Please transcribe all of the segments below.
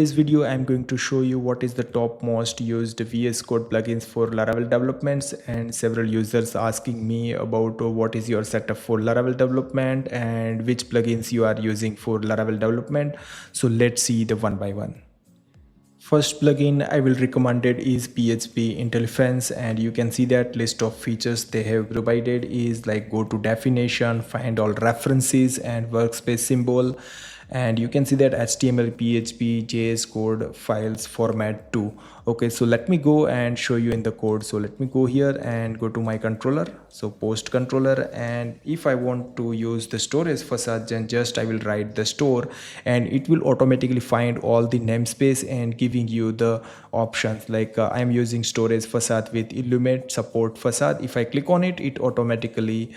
In this video, I'm going to show you what is the top most used VS Code plugins for Laravel developments, and several users asking me about what is your setup for Laravel development and which plugins you are using for Laravel development. So let's see the one by one. First plugin I will recommend it is PHP Intelephense, and you can see that list of features they have provided is like go to definition, find all references and workspace symbol, and you can see that HTML, PHP, JS code files format too. Okay, so let me go and show you in the code. So let me go here and go to my controller, so post controller, and if I want to use the storage facade, then just I will write the store and it will automatically find all the namespace and giving you the options like I am using storage facade with Illuminate support facade. If I click on it, it automatically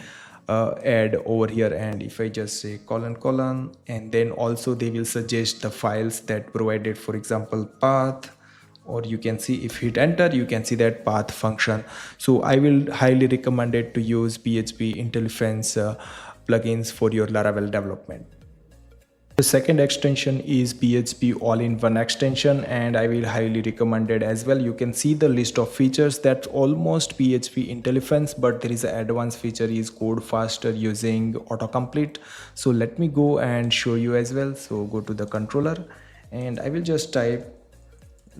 add over here, and if I just say colon, and then also they will suggest the files that provided, for example path, or you can see if hit enter you can see that path function. So I will highly recommend it to use PHP Intelephense plugins for your Laravel development. The second extension is PHP all-in-one extension, and I will highly recommend it as well. You can see the list of features that almost PHP Intelephense, but there is an advanced feature is code faster using autocomplete. So let me go and show you as well. So go to the controller and I will just type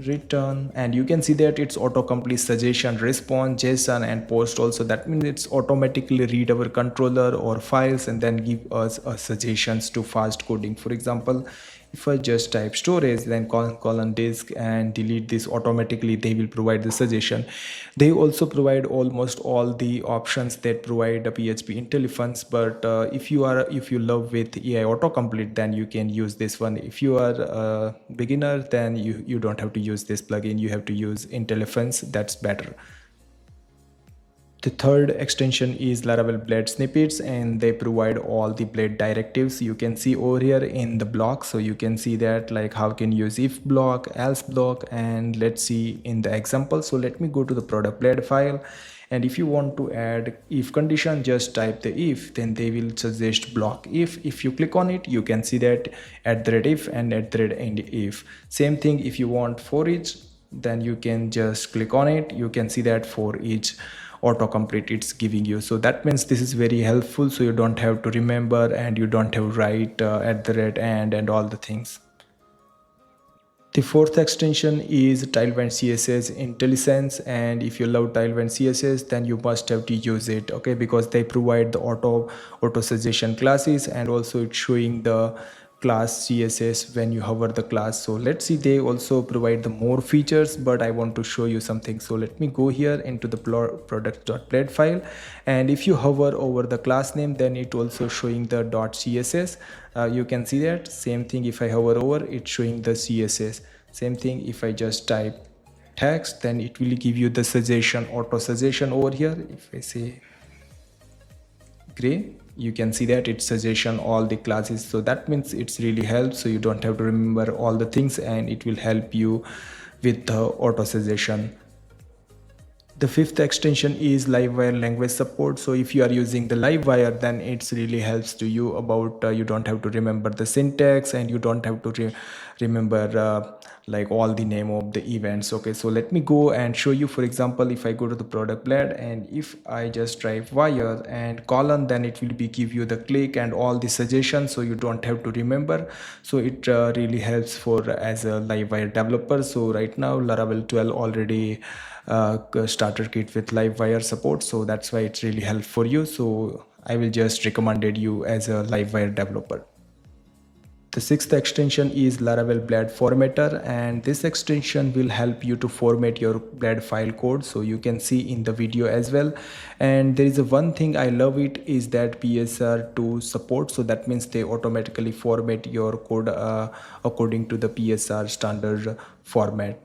return, and you can see that it's autocomplete suggestion, response, JSON and post also. That means it's automatically read our controller or files and then give us suggestions to fast coding. For example, if I just type storage, then colon disk and delete this, automatically they will provide the suggestion. They also provide almost all the options that provide a PHP Intelephense, but if you love with AI autocomplete, then you can use this one. If you are a beginner, then you don't have to use this plugin, you have to use Intelephense, that's better. The third extension is Laravel Blade Snippets, and they provide all the Blade directives. You can see over here in the block, so you can see that like how can you use if block, else block, and let's see in the example. So let me go to the product Blade file, and if you want to add if condition, just type the if, then they will suggest block if you click on it, you can see that @if and @end if. Same thing if you want for each, then you can just click on it, you can see that for each autocomplete it's giving you. So that means this is very helpful, so you don't have to remember and you don't have to write and all the things. The fourth extension is Tailwind CSS IntelliSense, and if you love Tailwind CSS, then you must have to use it, okay, because they provide the auto suggestion classes, and also it's showing the class CSS when you hover the class. So let's see, they also provide the more features, but I want to show you something. So let me go here into the product.blade file, and if you hover over the class name, then it also showing the .css. You can see that same thing. If I hover over, it's showing the CSS. Same thing if I just type text, then it will give you the suggestion, auto suggestion over here. If I say gray, you can see that it's suggestion all the classes. So that means it's really helps, so you don't have to remember all the things, and it will help you with the auto suggestion. The fifth extension is Livewire language support. So if you are using the Livewire, then it's really helps to you about you don't have to remember the syntax, and you don't have to remember like all the name of the events. Okay, so let me go and show you. For example, if I go to the product blade, and if I just type wire and colon, then it will be give you the click and all the suggestions, so you don't have to remember. So it really helps for as a Livewire developer. So right now Laravel 12 already starter kit with Livewire support, so that's why it's really helpful for you. So I will just recommended you as a Livewire developer. The sixth extension is Laravel Blade Formatter, and this extension will help you to format your Blade file code, so you can see in the video as well. And there is a one thing I love it is that PSR2 support, so that means they automatically format your code according to the PSR standard format.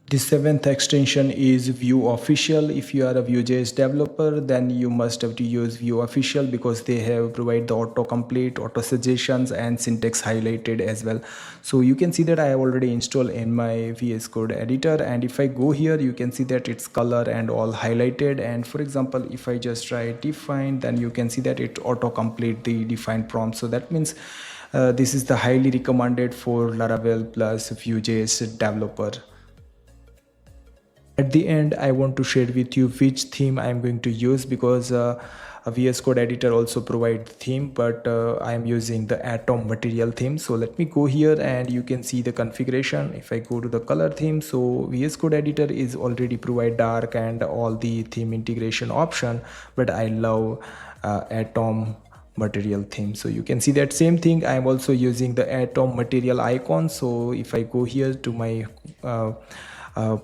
The seventh extension is Vue Official. If you are a Vue.js developer, then you must have to use Vue Official, because they have provide the autocomplete, auto suggestions and syntax highlighted as well. So you can see that I have already installed in my VS Code editor, and if I go here, you can see that it's color and all highlighted. And for example, if I just try define, then you can see that it autocomplete the defined prompt. So that means This is the highly recommended for Laravel plus Vue.js developer. At the end, I want to share with you which theme I'm going to use, because a VS Code editor also provide theme, but I am using the Atom material theme. So let me go here and you can see the configuration. If I go to the color theme, so VS Code editor is already provide dark and all the theme integration option, but I love Atom material theme. So you can see that same thing. I am also using the Atom material icon. So if I go here to my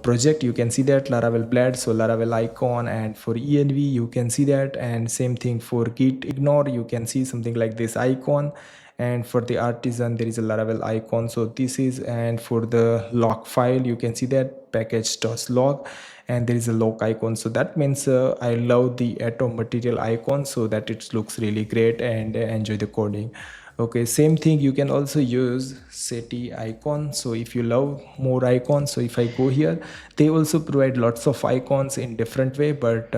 project, you can see that Laravel blade, so Laravel icon, and for env you can see that, and same thing for git ignore, you can see something like this icon, and for the artisan there is a Laravel icon. So this is, and for the log file you can see that package.log, and there is a log icon. So that means I love the Atom material icon, so that it looks really great and enjoy the coding. Okay, same thing you can also use Setti icon. So if you love more icons, so if I go here, they also provide lots of icons in different way, but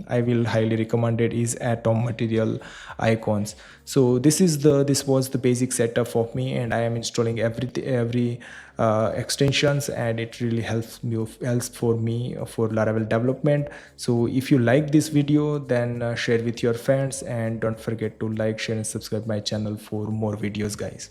I will highly recommend it is Atom material icons. So this was the basic setup of me, and I am installing every extensions, and it really helps for me for Laravel development. So if you like this video, then share with your friends, and don't forget to like, share and subscribe my channel for more videos, guys.